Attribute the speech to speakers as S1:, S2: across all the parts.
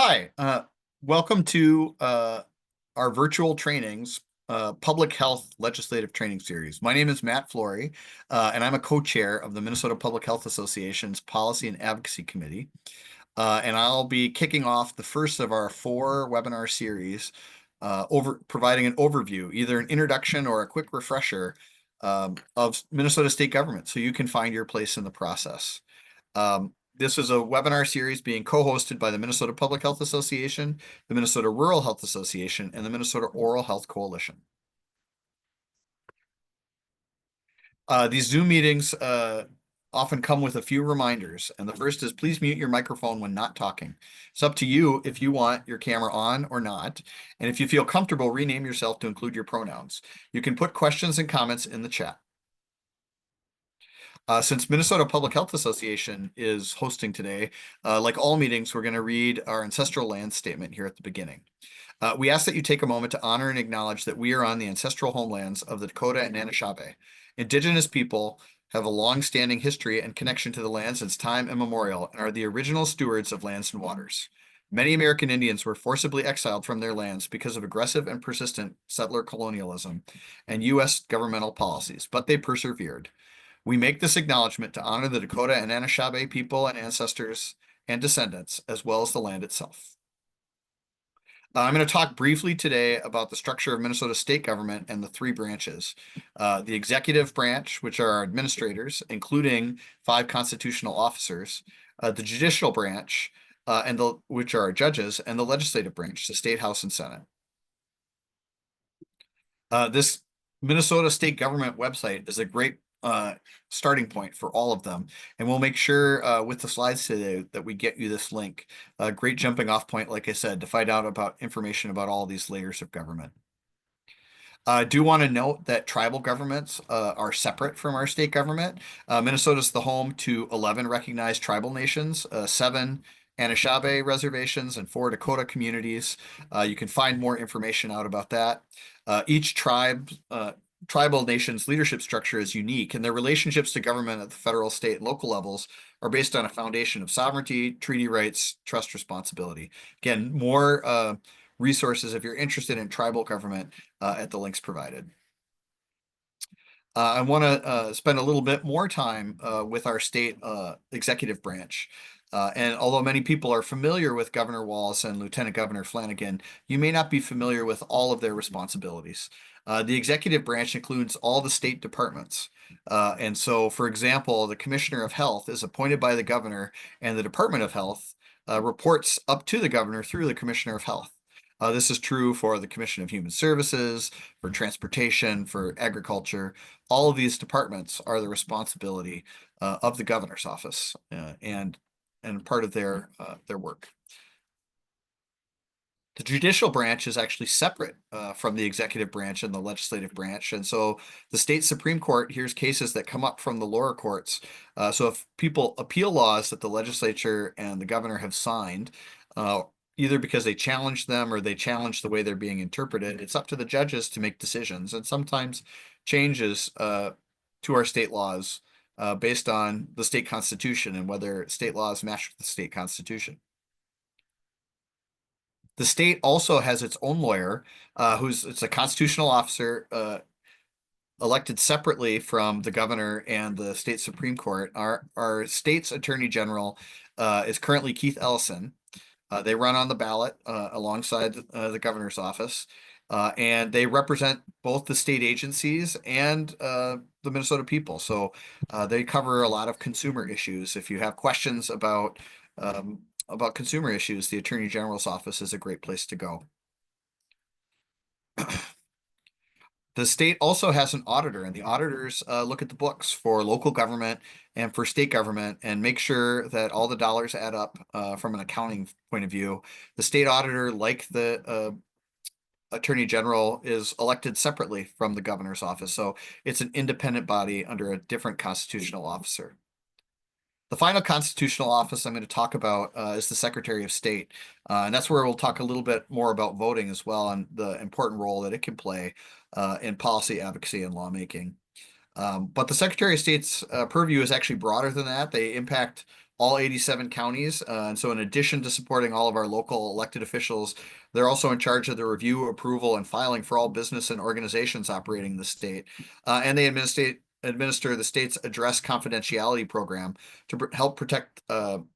S1: Hi, welcome to our virtual trainings, public health legislative training series. My name is Matt Flory, and I'm a co-chair of the Minnesota Public Health Association's Policy and Advocacy Committee. And I'll be kicking off the first of our 4 webinar series, providing an overview, either an introduction or a quick refresher of Minnesota state government, so you can find your place in the process. This is a webinar series being co-hosted by the Minnesota Public Health Association, the Minnesota Rural Health Association, and the Minnesota Oral Health Coalition. These Zoom meetings often come with a few reminders, and the first is please mute your microphone when not talking. It's up to you if you want your camera on or not, and if you feel comfortable, rename yourself to include your pronouns. You can put questions and comments in the chat. Since Minnesota Public Health Association is hosting today, like all meetings, we're going to read our ancestral land statement here at the beginning. We ask that you take a moment to honor and acknowledge that we are on the ancestral homelands of the Dakota and Anishinaabe. Indigenous people have a long-standing history and connection to the land since time immemorial and are the original stewards of lands and waters. Many American Indians were forcibly exiled from their lands because of aggressive and persistent settler colonialism and U.S. governmental policies, but they persevered. We make this acknowledgement to honor the Dakota and Anishinaabe people and ancestors and descendants, as well as the land itself. I'm going to talk briefly today about the structure of Minnesota state government and the 3 branches. The executive branch, which are our administrators, including 5 constitutional officers, the judicial branch, which are our judges, and the legislative branch, the state house and senate. This Minnesota state government website is a great starting point for all of them. And we'll make sure with the slides today that we get you this link. A great jumping off point, like I said, to find out about information about all these layers of government. I do want to note that tribal governments are separate from our state government. Minnesota is the home to 11 recognized tribal nations, 7 Anishinaabe reservations, and 4 Dakota communities. You can find more information out about that. Each tribal nation's leadership structure is unique, and their relationships to government at the federal, state, and local levels are based on a foundation of sovereignty, treaty rights, trust, responsibility. Again, more resources if you're interested in tribal government at the links provided. I want to spend a little bit more time with our state executive branch. And although many people are familiar with Governor Wallace and Lieutenant Governor Flanagan, you may not be familiar with all of their responsibilities. The executive branch includes all the state departments. And so, for example, the Commissioner of Health is appointed by the governor, and the Department of Health reports up to the governor through the Commissioner of Health. This is true for the Commission of Human Services, for transportation, for agriculture. All of these departments are the responsibility of the governor's office and part of their work. The judicial branch is actually separate from the executive branch and the legislative branch. And so the state Supreme Court hears cases that come up from the lower courts. So if people appeal laws that the legislature and the governor have signed, either because they challenge them or they challenge the way they're being interpreted, it's up to the judges to make decisions and sometimes changes to our state laws based on the state constitution and whether state laws match with the state constitution. The state also has its own lawyer, it's a constitutional officer elected separately from the governor and the state Supreme Court. Our state's attorney general is currently Keith Ellison. They run on the ballot alongside the governor's office, and they represent both the state agencies and the Minnesota people. So they cover a lot of consumer issues. If you have questions about consumer issues, the Attorney General's office is a great place to go. The state also has an auditor, and the auditors look at the books for local government and for state government and make sure that all the dollars add up from an accounting point of view. The state auditor, like the Attorney General, is elected separately from the governor's office. So it's an independent body under a different constitutional officer. The final constitutional office I'm going to talk about is the Secretary of State. And that's where we'll talk a little bit more about voting as well and the important role that it can play in policy advocacy and lawmaking. But the Secretary of State's purview is actually broader than that. They impact all 87 counties. And so in addition to supporting all of our local elected officials, they're also in charge of the review, approval, and filing for all business and organizations operating in the state. And they administer the state's address confidentiality program to help protect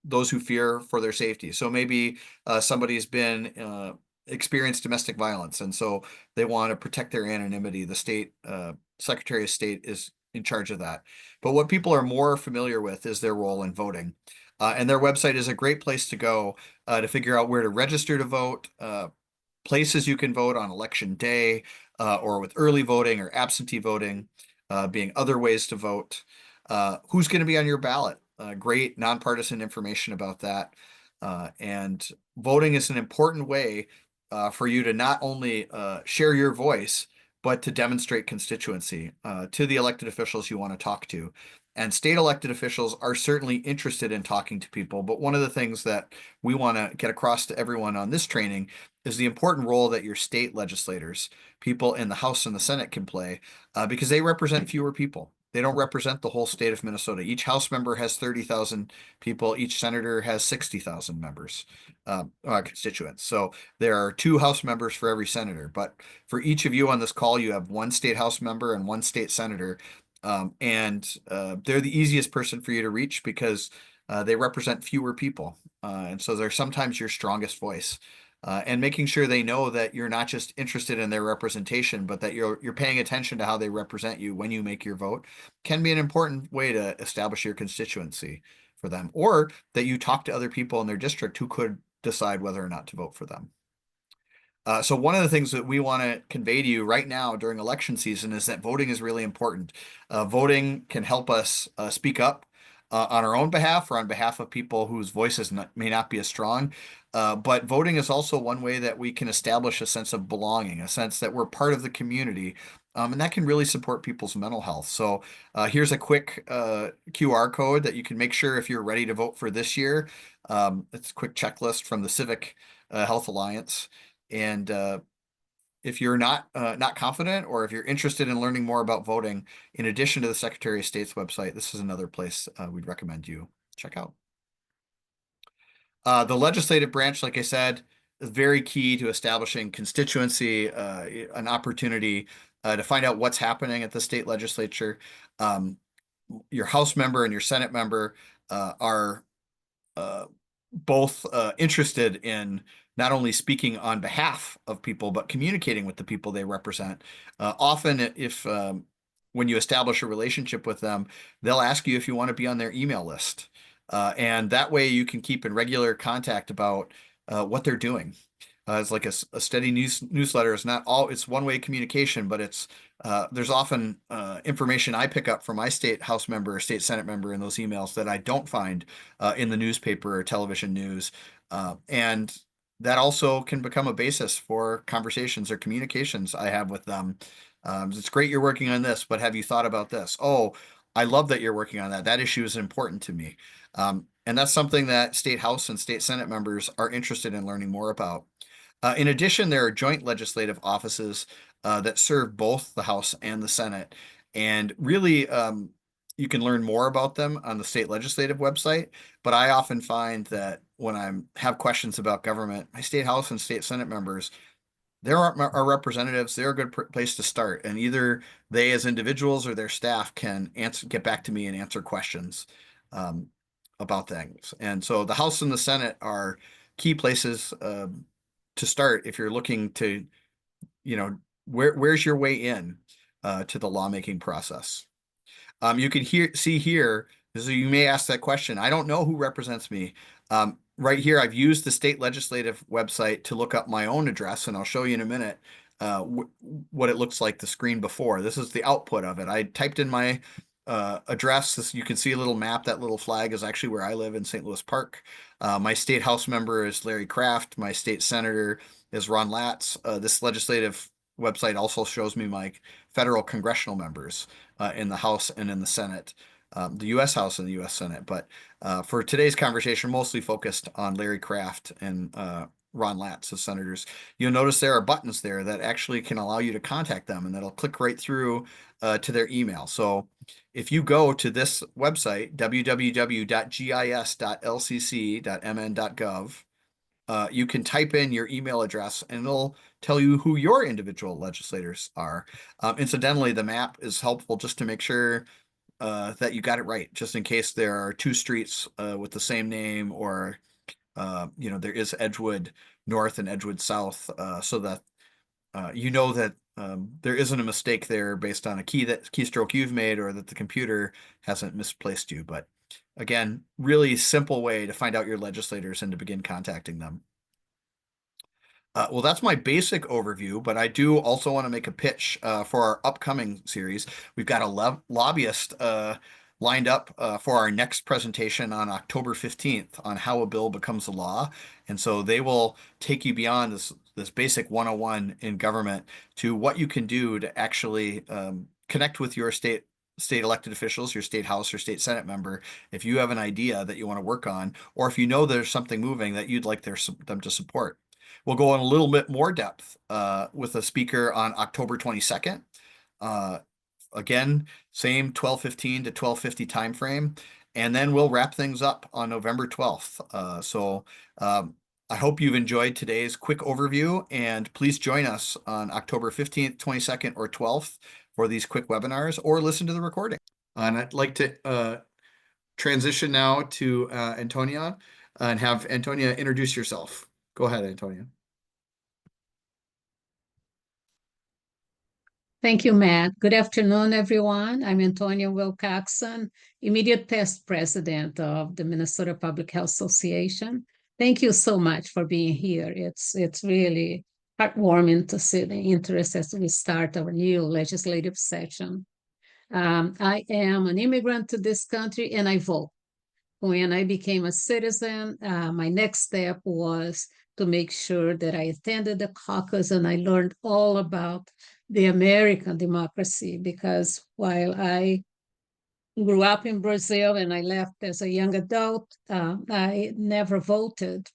S1: those who fear for their safety. So maybe somebody's been experienced domestic violence, and so they want to protect their anonymity. The state Secretary of State is in charge of that. But what people are more familiar with is their role in voting. And their website is a great place to go to figure out where to register to vote, places you can vote on election day, or with early voting or absentee voting, being other ways to vote, who's going to be on your ballot. Great nonpartisan information about that. And voting is an important way for you to not only share your voice, but to demonstrate constituency to the elected officials you want to talk to. And state elected officials are certainly interested in talking to people. But one of the things that we want to get across to everyone on this training is the important role that your state legislators, people in the House and the Senate, can play because they represent fewer people. They don't represent the whole state of Minnesota. Each House member has 30,000 people. Each senator has 60,000 members, constituents. So there are 2 House members for every senator. But for each of you on this call, you have 1 state House member and 1 state senator. And they're the easiest person for you to reach because they represent fewer people. And so they're sometimes your strongest voice. And making sure they know that you're not just interested in their representation, but that you're paying attention to how they represent you when you make your vote can be an important way to establish your constituency for them, or that you talk to other people in their district who could decide whether or not to vote for them. So one of the things that we want to convey to you right now during election season is that voting is really important. Voting can help us speak up on our own behalf or on behalf of people whose voices may not be as strong. But voting is also one way that we can establish a sense of belonging, a sense that we're part of the community. And that can really support people's mental health. So here's a quick QR code that you can make sure if you're ready to vote for this year. It's a quick checklist from the Civic Health Alliance. And if you're not confident, or if you're interested in learning more about voting, in addition to the Secretary of State's website, this is another place we'd recommend you check out. The legislative branch, like I said, is very key to establishing constituency, an opportunity to find out what's happening at the state legislature. Your House member and your Senate member are both interested in not only speaking on behalf of people, but communicating with the people they represent. Often, if when you establish a relationship with them, they'll ask you if you want to be on their email list. And that way you can keep in regular contact about what they're doing. It's like a steady newsletter. It's not all, it's one-way communication, but it's there's often information I pick up from my state House member or state Senate member in those emails that I don't find in the newspaper or television news. And that also can become a basis for conversations or communications I have with them. It's great you're working on this, but have you thought about this? Oh, I love that you're working on that. That issue is important to me. And that's something that state House and state Senate members are interested in learning more about. In addition, there are joint legislative offices that serve both the House and the Senate. And really, you can learn more about them on the state legislative website. But I often find that when I have questions about government, my state House and state Senate members, there are representatives. They're a good place to start. And either they as individuals or their staff can get back to me and answer questions about things. And so the House and the Senate are key places to start if you're looking to, where's your way in to the lawmaking process. You can see here, so you may ask that question. I don't know who represents me. Right here, I've used the state legislative website to look up my own address, and I'll show you in a minute what it looks like the screen before. This is the output of it. I typed in my address. You can see a little map. That little flag is actually where I live in St. Louis Park. My state House member is Larry Kraft. My state senator is Ron Latz. This legislative website also shows me my federal congressional members in the House and in the Senate, the U.S. House and the U.S. Senate. But for today's conversation, mostly focused on Larry Kraft and Ron Latz, the senators, you'll notice there are buttons there that actually can allow you to contact them, and that'll click right through to their email. So if you go to this website, www.gis.lcc.mn.gov, you can type in your email address and it'll tell you who your individual legislators are. Incidentally, the map is helpful just to make sure that you got it right, just in case there are two streets with the same name, or there is Edgewood North and Edgewood South, so that you know that there isn't a mistake there based on a keystroke you've made, or that the computer hasn't misplaced you. But again, really simple way to find out your legislators and to begin contacting them. Well, that's my basic overview, but I do also want to make a pitch for our upcoming series. We've got a lobbyist lined up for our next presentation on October 15th on how a bill becomes a law. And so they will take you beyond this basic 101 in government to what you can do to actually connect with your state elected officials, your state house or state senate member, if you have an idea that you want to work on, or if you know there's something moving that you'd like them to support. We'll go in a little bit more depth with a speaker on October 22nd. Again, same 12:15 to 12:50 timeframe. And then we'll wrap things up on November 12th. I hope you've enjoyed today's quick overview, and please join us on October 15th, 22nd, or 12th for these quick webinars, or listen to the recording. And I'd like to transition now to Antonia and have Antonia introduce yourself. Go ahead, Antonia.
S2: Thank you, Matt. Good afternoon, everyone. I'm Antonia Wilcoxon, immediate past president of the Minnesota Public Health Association. Thank you so much for being here. It's really heartwarming to see the interest as we start our new legislative session. I am an immigrant to this country, and I vote. When I became a citizen, my next step was to make sure that I attended the caucus and I learned all about the American democracy, because while I grew up in Brazil and I left as a young adult, I never voted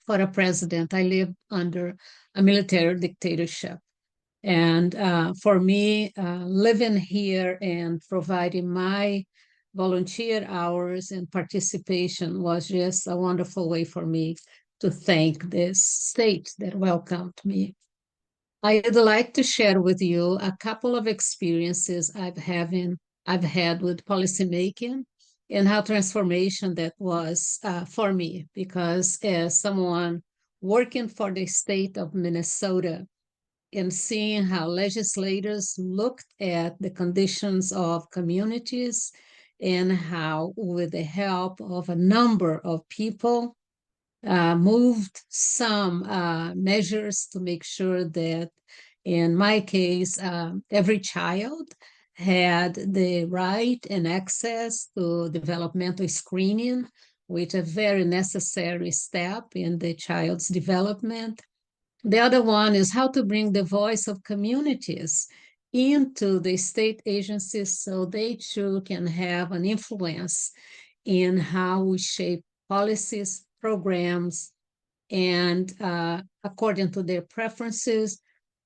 S2: for a president. I lived under a military dictatorship. And for me, living here and providing my volunteer hours and participation was just a wonderful way for me to thank this state that welcomed me. I'd like to share with you a couple of experiences I've had with policymaking and how transformation that was for me, because as someone working for the state of Minnesota and seeing how legislators looked at the conditions of communities and how, with the help of a number of people, moved some measures to make sure that, in my case, every child had the right and access to developmental screening, which is a very necessary step in the child's development. The other one is how to bring the voice of communities into the state agencies so they too can have an influence in how we shape policies, programs, and according to their preferences,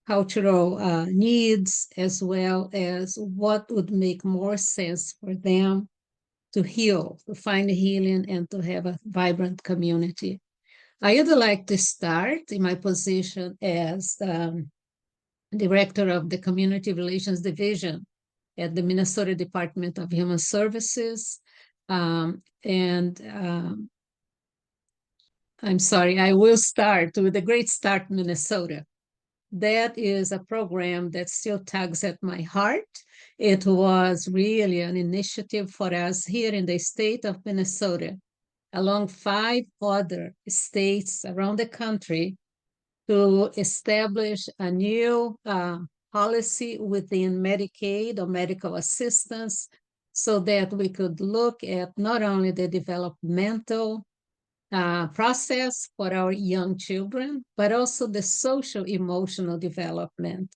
S2: cultural needs, as well as what would make more sense for them to heal, to find healing, and to have a vibrant community. I would like to start in my position as director of the Community Relations Division at the Minnesota Department of Human Services. I'm sorry, I will start with the Great Start Minnesota. That is a program that still tugs at my heart. It was really an initiative for us here in the state of Minnesota, along 5 other states around the country, to establish a new policy within Medicaid or medical assistance, so that we could look at not only the developmental process for our young children, but also the social emotional development.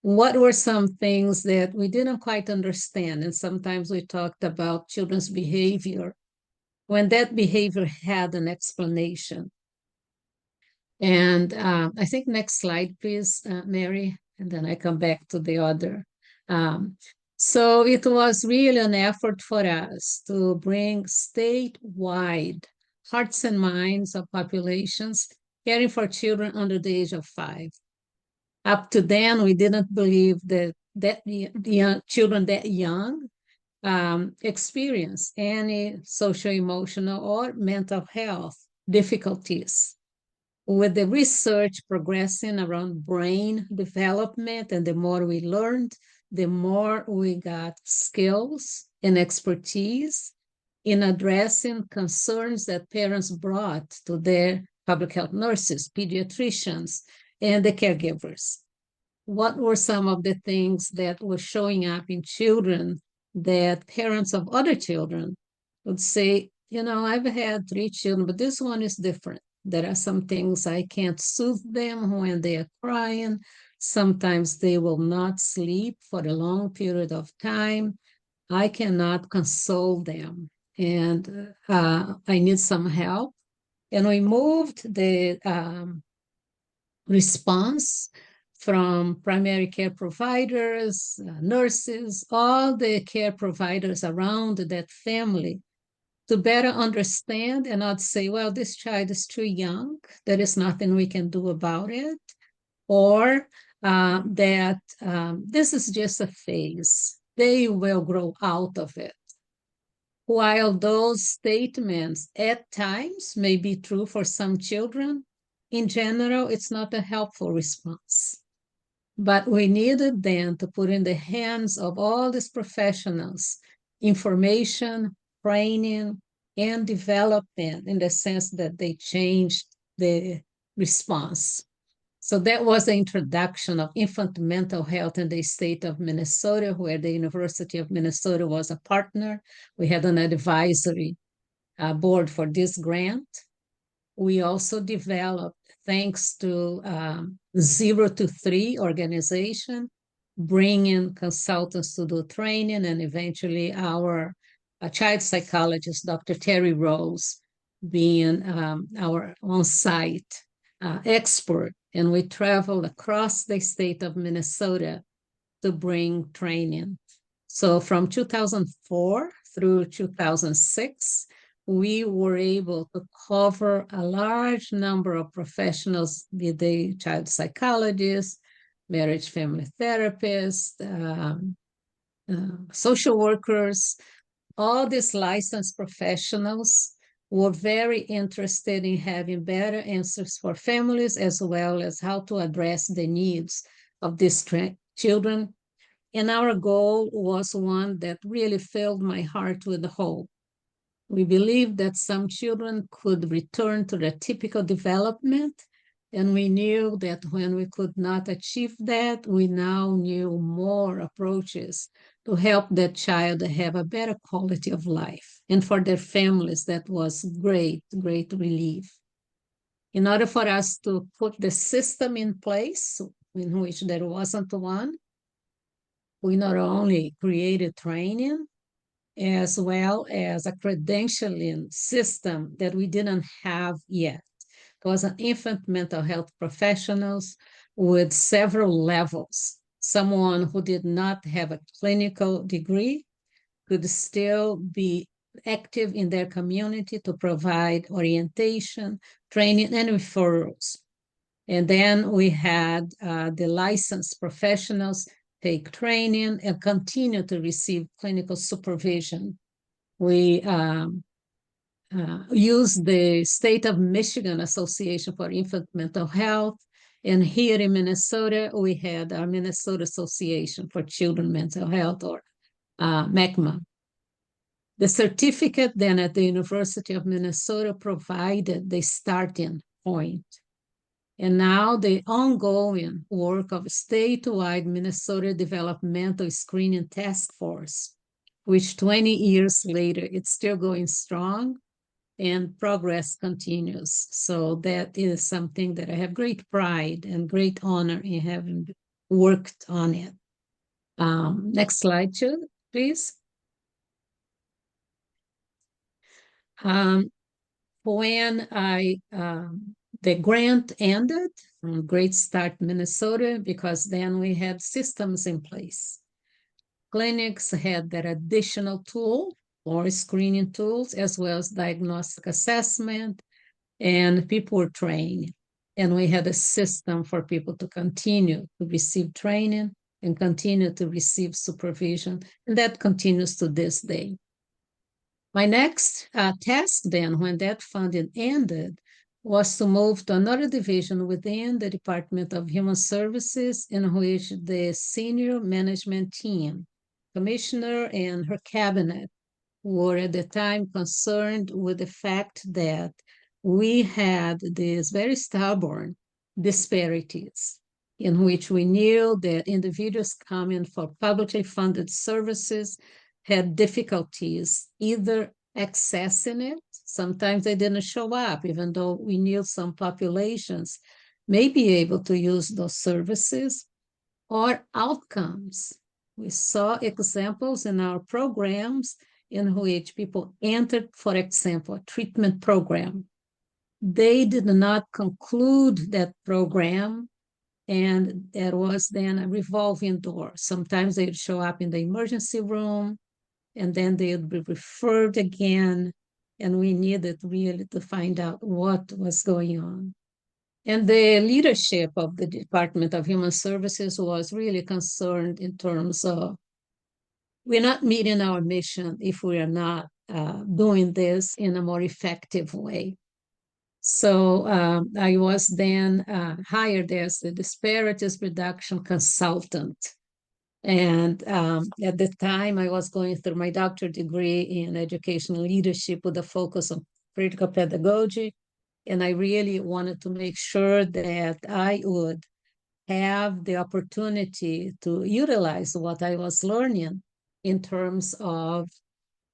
S2: What were some things that we didn't quite understand? And sometimes we talked about children's behavior when that behavior had an explanation. And I think next slide, please, Mary, and then I come back to the other. Um, so it was really an effort for us to bring statewide hearts and minds of populations caring for children under the age of 5. Up to then, we didn't believe that the young children that young experience any social, emotional, or mental health difficulties. With the research progressing around brain development, and the more we learned, the more we got skills and expertise in addressing concerns that parents brought to their public health nurses, pediatricians, and the caregivers. What were some of the things that were showing up in children that parents of other children would say, I've had 3 children, but this one is different. There are some things I can't soothe them when they are crying. Sometimes they will not sleep for a long period of time. I cannot console them, and I need some help. And we moved the response from primary care providers, nurses, all the care providers around that family to better understand and not say, well, this child is too young, there is nothing we can do about it, or that this is just a phase, they will grow out of it. While those statements at times may be true for some children, in general, it's not a helpful response. But we needed then to put in the hands of all these professionals information, training, and development in the sense that they changed the response. So that was the introduction of infant mental health in the state of Minnesota, where the University of Minnesota was a partner. We had an advisory board for this grant. We also developed, thanks to 0 to 3 organization, bringing consultants to do training, and eventually our child psychologist, Dr. Terry Rose, being our on-site expert. And we traveled across the state of Minnesota to bring training. So from 2004 through 2006, we were able to cover a large number of professionals, be they child psychologists, marriage family therapists, social workers. All these licensed professionals were very interested in having better answers for families, as well as how to address the needs of these children. And our goal was one that really filled my heart with hope. We believed that some children could return to their typical development, and we knew that when we could not achieve that, we now knew more approaches to help that child have a better quality of life. And for their families, that was great, great relief. In order for us to put the system in place, in which there wasn't one, we not only created training, as well as a credentialing system that we didn't have yet. It was an infant mental health professionals with several levels. Someone who did not have a clinical degree could still be active in their community to provide orientation, training, and referrals. And then we had the licensed professionals take training and continue to receive clinical supervision. We use the State of Michigan Association for Infant Mental Health. And here in Minnesota, we had our Minnesota Association for Children Mental Health, or MECMA. The certificate then at the University of Minnesota provided the starting point. And now the ongoing work of statewide Minnesota Developmental Screening Task Force, which 20 years later, it's still going strong and progress continues. So that is something that I have great pride and great honor in having worked on it. Next slide, please. When I The grant ended from Great Start, Minnesota, because then we had systems in place. Clinics had that additional tool or screening tools, as well as diagnostic assessment, and people were trained. And we had a system for people to continue to receive training and continue to receive supervision. And that continues to this day. My next task then, when that funding ended, was to move to another division within the Department of Human Services, in which the senior management team, commissioner and her cabinet, were at the time concerned with the fact that we had these very stubborn disparities in which we knew that individuals coming for publicly funded services had difficulties either accessing it. Sometimes they didn't show up, even though we knew some populations may be able to use those services, or outcomes. We saw examples in our programs in which people entered, for example, a treatment program. They did not conclude that program, and there was then a revolving door. Sometimes they'd show up in the emergency room, and then they'd be referred again, and we needed really to find out what was going on. And the leadership of the Department of Human Services was really concerned in terms of, we're not meeting our mission if we are not doing this in a more effective way. So I was then hired as the disparities reduction consultant. And at the time, I was going through my doctorate degree in educational leadership with a focus on critical pedagogy. And I really wanted to make sure that I would have the opportunity to utilize what I was learning in terms of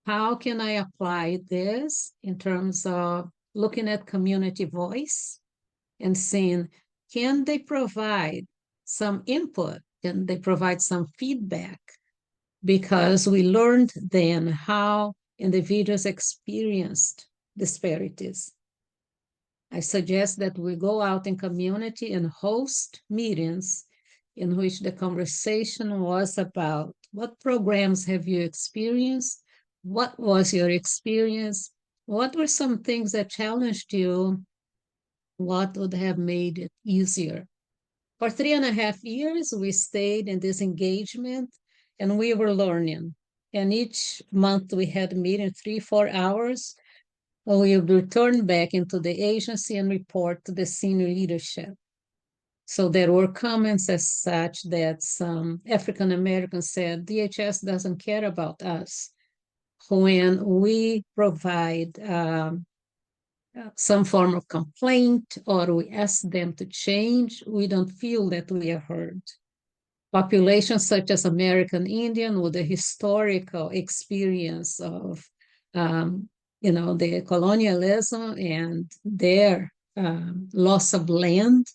S2: how can I apply this in terms of looking at community voice and seeing, can they provide some input? Can they provide some feedback? Because we learned then how individuals experienced disparities. I suggest that we go out in community and host meetings in which the conversation was about what programs have you experienced? What was your experience? What were some things that challenged you? What would have made it easier? For 3.5 years, we stayed in this engagement and we were learning. And each month we had a meeting, 3-4 hours. We would return back into the agency and report to the senior leadership. So there were comments as such that some African Americans said, DHS doesn't care about us. When we provide some form of complaint or we ask them to change, we don't feel that we are heard. Populations such as American Indian with a historical experience of the colonialism and their loss of land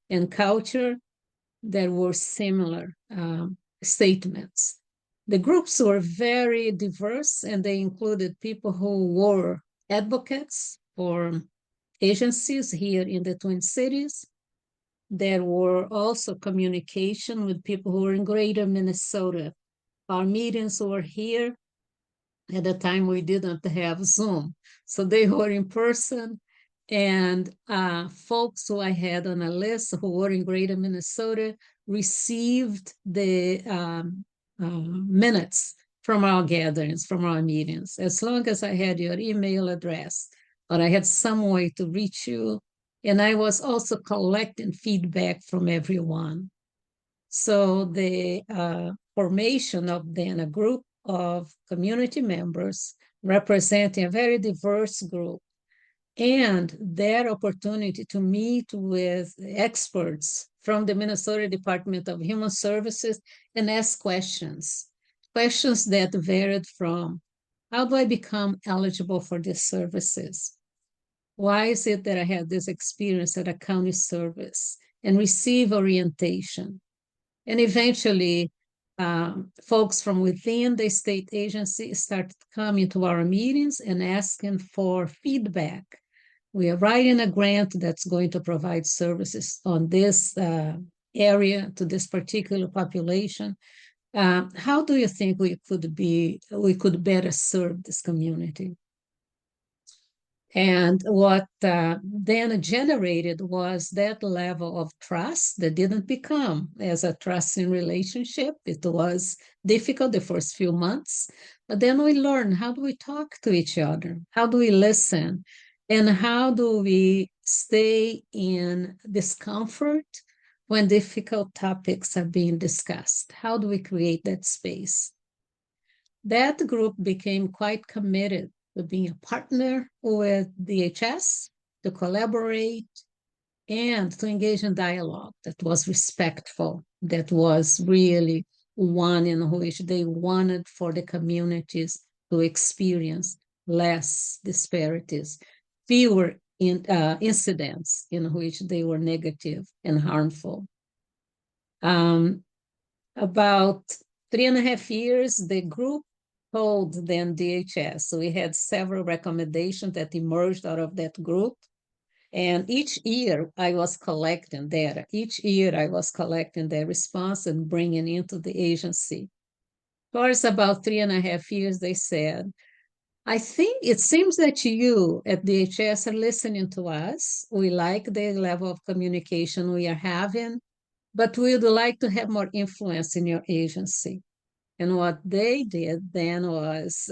S2: and culture, there were similar statements. The groups were very diverse, and they included people who were advocates for agencies here in the Twin Cities. There were also communication with people who were in greater Minnesota. Our meetings were here. At the time, we didn't have Zoom, so they were in person. And folks who I had on a list who were in greater Minnesota received the minutes from our gatherings, from our meetings. As long as I had your email address, or I had some way to reach you, and I was also collecting feedback from everyone. So the formation of then a group of community members representing a very diverse group and their opportunity to meet with experts from the Minnesota Department of Human Services and ask questions that varied from, how do I become eligible for these services? Why is it that I had this experience at a county service and receive orientation? And eventually, folks from within the state agency started coming to our meetings and asking for feedback We are writing a grant that's going to provide services on this area to this particular population. How do you think we could better serve this community? And what then generated was that level of trust that didn't become as a trusting relationship. It was difficult the first few months, but then we learned, how do we talk to each other? How do we listen? And how do we stay in discomfort when difficult topics are being discussed? How do we create that space? That group became quite committed to being a partner with DHS, to collaborate, and to engage in dialogue that was respectful, that was really one in which they wanted for the communities to experience less disparities, fewer incidents in which they were negative and harmful. About 3.5 years, the group told then DHS. So we had several recommendations that emerged out of that group. And each year I was collecting data. Each year I was collecting their response and bringing into the agency. Towards about 3.5 years, they said, I think it seems that you at DHS are listening to us. We like the level of communication we are having, but we would like to have more influence in your agency. And what they did then was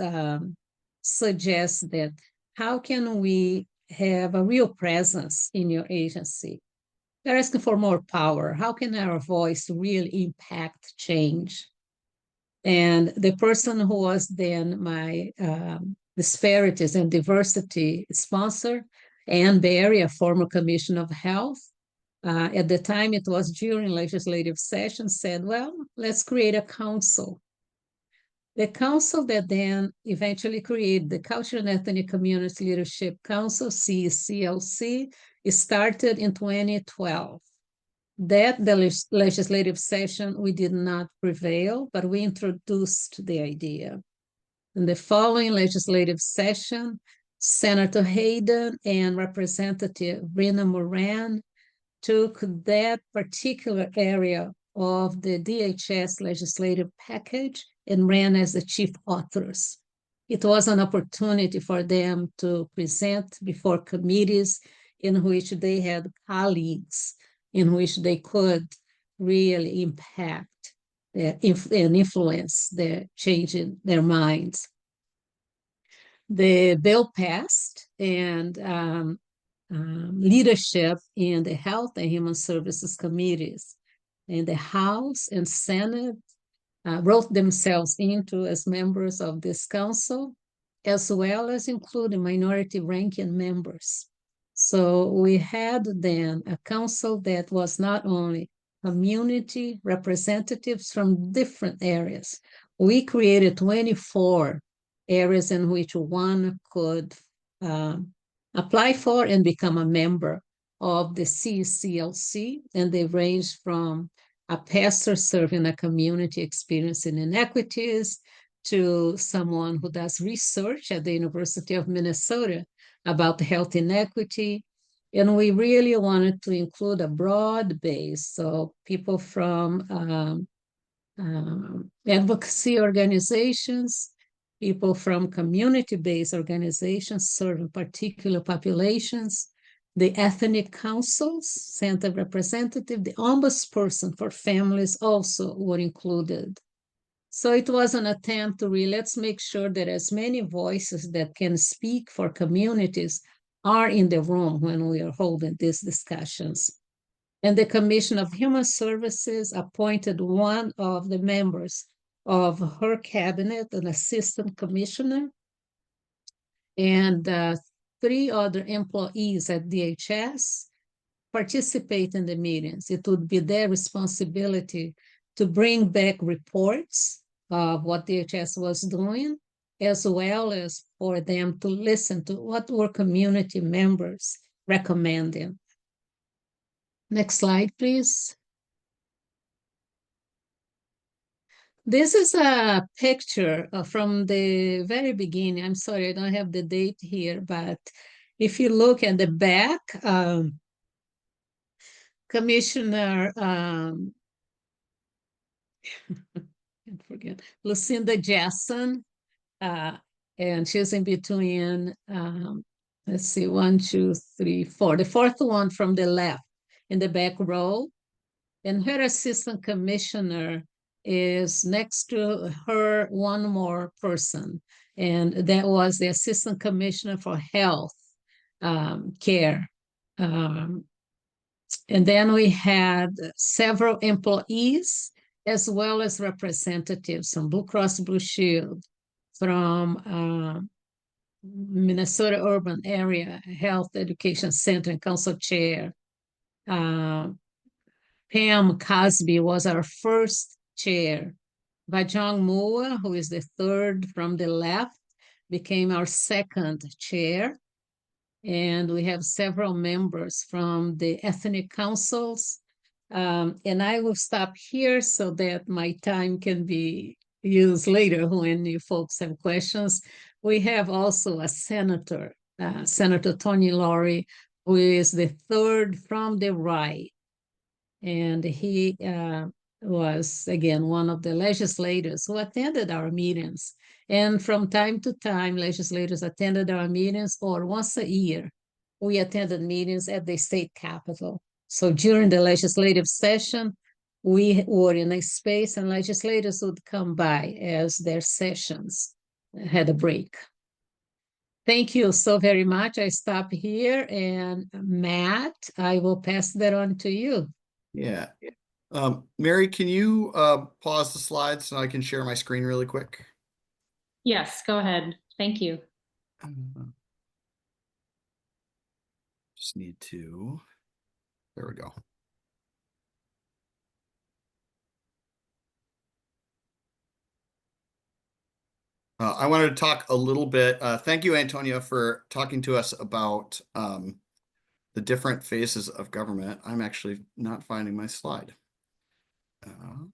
S2: suggest that how can we have a real presence in your agency? They're asking for more power. How can our voice really impact change? And the person who was then my disparities and diversity sponsor, Ann Berry, a former commissioner of health, at the time it was during legislative session, said, well, let's create a council. The council that then eventually created the Cultural and Ethnic Community Leadership Council, CCLC, started in 2012. That the legislative session, we did not prevail, but we introduced the idea. In the following legislative session, Senator Hayden and Representative Rina Moran took that particular area of the DHS legislative package and ran as the chief authors. It was an opportunity for them to present before committees in which they had colleagues, in which they could really impact and influence the change in their minds. The bill passed, and leadership in the Health and Human Services committees in the House and Senate wrote themselves into as members of this council, as well as including minority ranking members. So we had then a council that was not only community representatives from different areas. We created 24 areas in which one could apply for and become a member of the CCLC, and they range from a pastor serving a community experiencing inequities to someone who does research at the University of Minnesota about health inequity. And we really wanted to include a broad base, so people from advocacy organizations, people from community-based organizations serving particular populations, the ethnic councils, center representative, the ombudsperson for families also were included. So it was an attempt to really, let's make sure that as many voices that can speak for communities are in the room when we are holding these discussions. And the Commission of Human Services appointed one of the members of her cabinet, an assistant commissioner, and 3 other employees at DHS participate in the meetings. It would be their responsibility to bring back reports of what DHS was doing, as well as for them to listen to what were community members recommending. Next slide, please. This is a picture from the very beginning. I'm sorry, I don't have the date here, but if you look at the back, Commissioner, I forget, Lucinda Jackson, uh, and she's in between, let's see, 1, 2, 3, 4, the fourth one from the left in the back row. And her assistant commissioner is next to her, one more person. And that was the assistant commissioner for health care. And then we had several employees as well as representatives from Blue Cross Blue Shield, from Minnesota Urban Area Health Education Center and Council Chair. Pam Cosby was our first chair. Bajong Mua, who is the third from the left, became our second chair. And we have several members from the ethnic councils. And I will stop here so that my time can be used later when you folks have questions. We have also a senator, Senator Tony Laurie, who is the third from the right. And he was, again, one of the legislators who attended our meetings. And from time to time, legislators attended our meetings, or once a year, we attended meetings at the state capitol. So during the legislative session, we were in a space and legislators would come by as their sessions had a break. Thank you so very much. I stop here, and Matt, I will pass that on to you.
S1: Yeah. Mary, can you pause the slides so I can share my screen really quick?
S3: Yes, go ahead. Thank you.
S1: Just need to, there we go. I wanted to talk a little bit. Thank you, Antonia, for talking to us about the different phases of government. I'm actually not finding my slide. There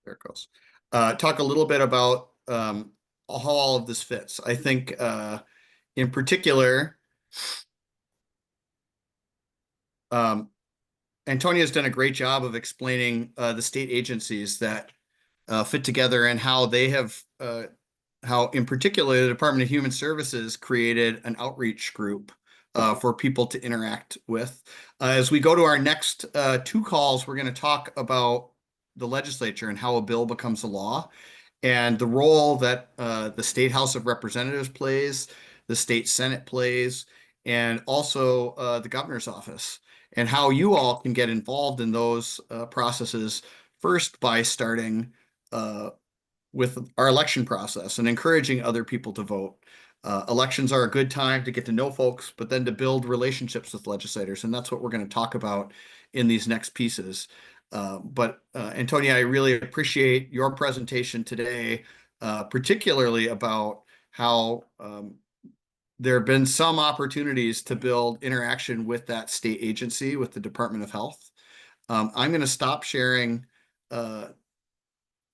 S1: it goes. Talk a little bit about how all of this fits. I think in particular, Antonia's done a great job of explaining the state agencies that fit together and how they have, how in particular the Department of Human Services created an outreach group for people to interact with. As we go to our next two calls, we're going to talk about the legislature and how a bill becomes a law and the role that the State House of Representatives plays, the State Senate plays, and also the governor's office, and how you all can get involved in those processes, first by starting with our election process and encouraging other people to vote. Elections are a good time to get to know folks, but then to build relationships with legislators. And that's what we're going to talk about in these next pieces. But Antonia, I really appreciate your presentation today, particularly about how there have been some opportunities to build interaction with that state agency, with the Department of Health. I'm going to stop sharing,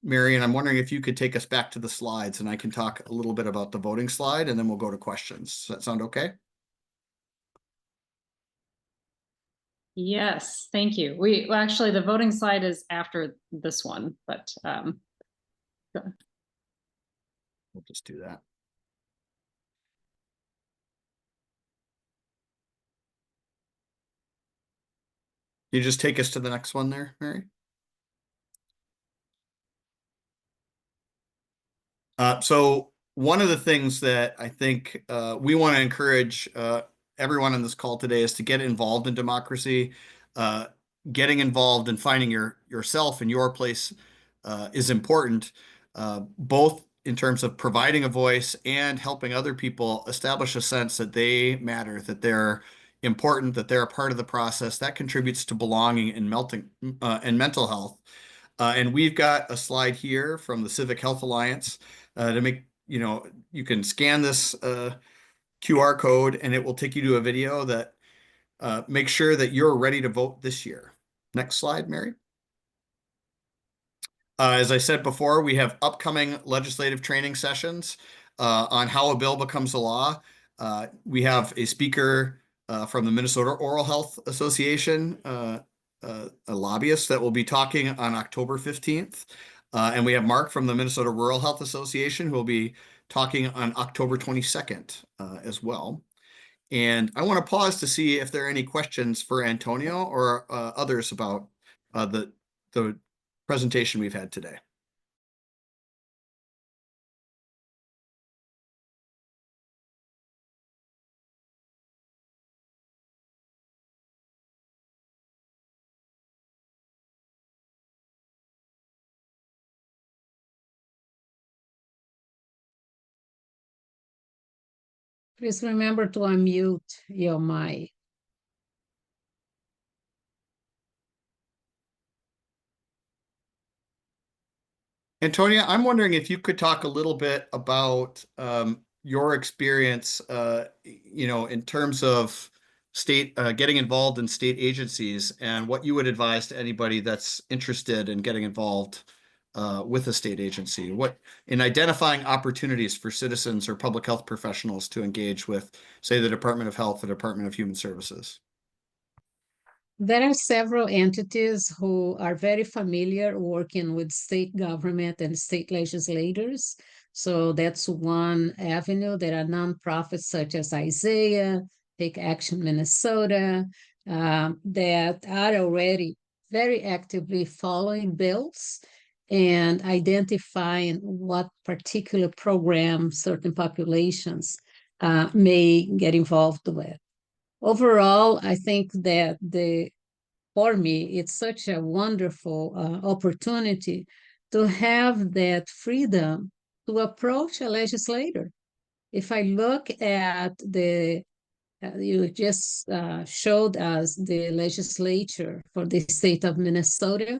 S1: Mary, and I'm wondering if you could take us back to the slides and I can talk a little bit about the voting slide and then we'll go to questions. Does that sound okay?
S3: Yes, thank you. Well, actually, the voting slide is after this one, but
S1: we'll just do that. You just take us to the next one there, Mary? So one of the things that I think we want to encourage everyone on this call today is to get involved in democracy. Getting involved and finding yourself and your place is important, both in terms of providing a voice and helping other people establish a sense that they matter, that they're important, that they're a part of the process. That contributes to belonging and mental health. And we've got a slide here from the Civic Health Alliance to make, you can scan this QR code and it will take you to a video that makes sure that you're ready to vote this year. Next slide, Mary. As I said before, we have upcoming legislative training sessions. on how a bill becomes a law. We have a speaker from the Minnesota Oral Health Association, a lobbyist that will be talking on October 15th. And we have Mark from the Minnesota Rural Health Association who will be talking on October 22nd as well. And I want to pause to see if there are any questions for Antonio or others about the presentation we've had today.
S2: Please remember to unmute your mic.
S1: Antonia, I'm wondering if you could talk a little bit about your experience, in terms of state getting involved in state agencies and what you would advise to anybody that's interested in getting involved with a state agency. What in identifying opportunities for citizens or public health professionals to engage with, say, the Department of Health, the Department of Human Services.
S2: There are several entities who are very familiar working with state government and state legislators. So that's one avenue. There are nonprofits such as Isaiah, Take Action Minnesota, that are already very actively following bills and identifying what particular programs certain populations may get involved with. Overall, I think that for me, it's such a wonderful opportunity to have that freedom to approach a legislator. If I look at you just showed us the legislature for the state of Minnesota,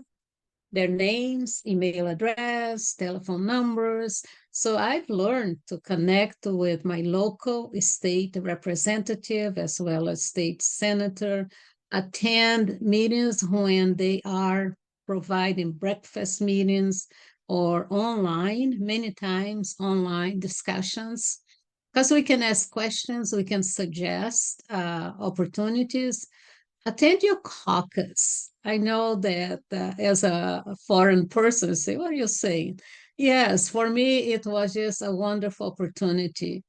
S2: their names, email address, telephone numbers. So I've learned to connect with my local state representative as well as state senator, attend meetings when they are providing breakfast meetings or online, many times online discussions, because we can ask questions, we can suggest opportunities. Attend your caucus. I know that as a foreign person, say, what are you saying? Yes, for me, it was just a wonderful opportunity.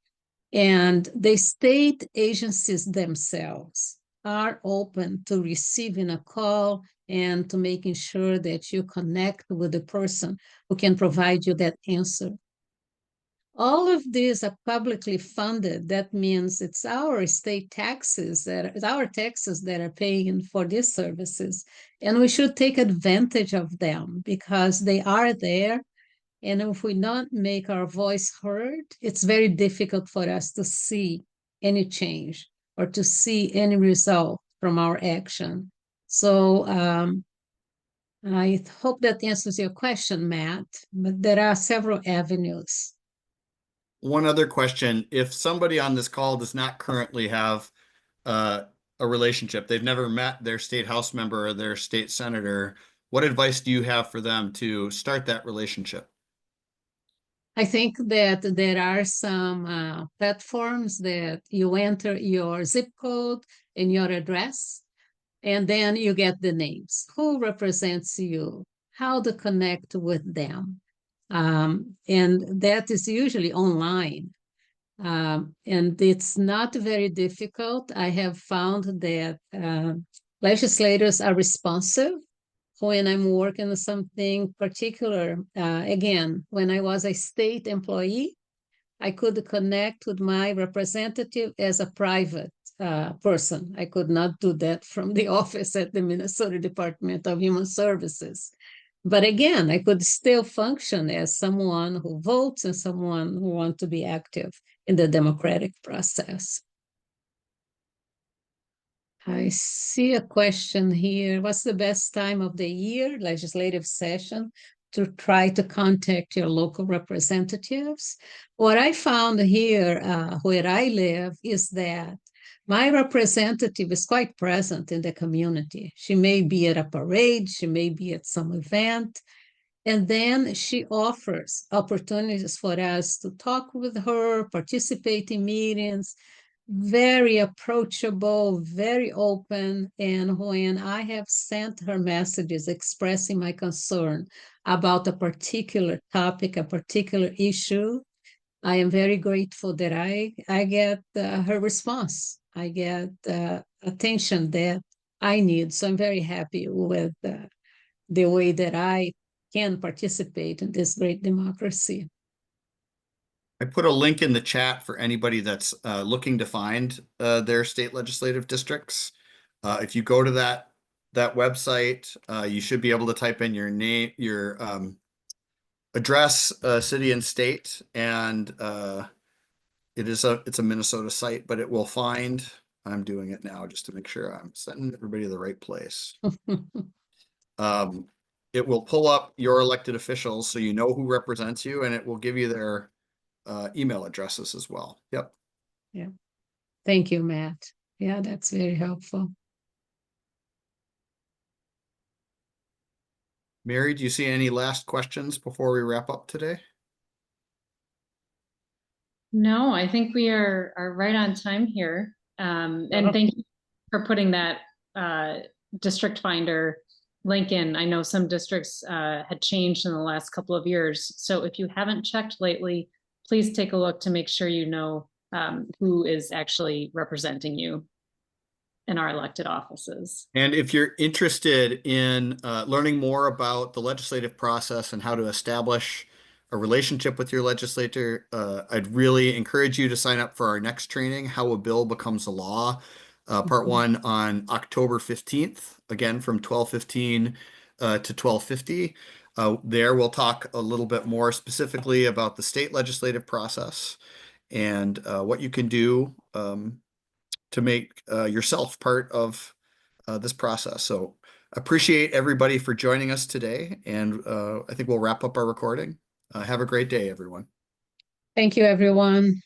S2: And the state agencies themselves are open to receiving a call and to making sure that you connect with the person who can provide you that answer. All of these are publicly funded. That means it's our state taxes it's our taxes that are paying for these services. And we should take advantage of them because they are there. And if we don't make our voice heard, it's very difficult for us to see any change or to see any result from our action. So I hope that answers your question, Matt, but there are several avenues.
S1: One other question, if somebody on this call does not currently have a relationship, they've never met their state house member or their state senator, what advice do you have for them to start that relationship?
S2: I think that there are some platforms that you enter your zip code and your address, and then you get the names, who represents you, how to connect with them. And that is usually online. And it's not very difficult. I have found that legislators are responsive when I'm working on something particular. Again, when I was a state employee, I could connect with my representative as a private person. I could not do that from the office at the Minnesota Department of Human Services. But again, I could still function as someone who votes and someone who wants to be active in the democratic process. I see a question here. What's the best time of the year, legislative session, to try to contact your local representatives? What I found here, where I live, is that my representative is quite present in the community. She may be at a parade, she may be at some event, And then she offers opportunities for us to talk with her, participate in meetings, very approachable, very open. And when I have sent her messages expressing my concern about a particular topic, a particular issue, I am very grateful that I get her response. I get attention that I need. So I'm very happy with the way that I can participate in this great democracy.
S1: I put a link in the chat for anybody that's looking to find their state legislative districts. If you go to that website, you should be able to type in your name, your address, city and state, and it's a Minnesota site, but it will find. I'm doing it now just to make sure I'm sending everybody to the right place. It will pull up your elected officials so you know who represents you, and it will give you their email addresses as well. Yep.
S2: Yeah. Thank you, Matt. Yeah, that's very helpful.
S1: Mary, do you see any last questions before we wrap up today?
S3: No, I think we are right on time here. And thank you for putting that district finder link in. I know some districts had changed in the last couple of years. So if you haven't checked lately, please take a look to make sure you know who is actually representing you in our elected offices.
S1: And if you're interested in learning more about the legislative process and how to establish a relationship with your legislator, I'd really encourage you to sign up for our next training, How a Bill Becomes a Law, part 1 on October 15th, again from 12:15 to 12:50. There we'll talk a little bit more specifically about the state legislative process and what you can do to make yourself part of this process. So appreciate everybody for joining us today, and I think we'll wrap up our recording. Have a great day, everyone.
S2: Thank you, everyone.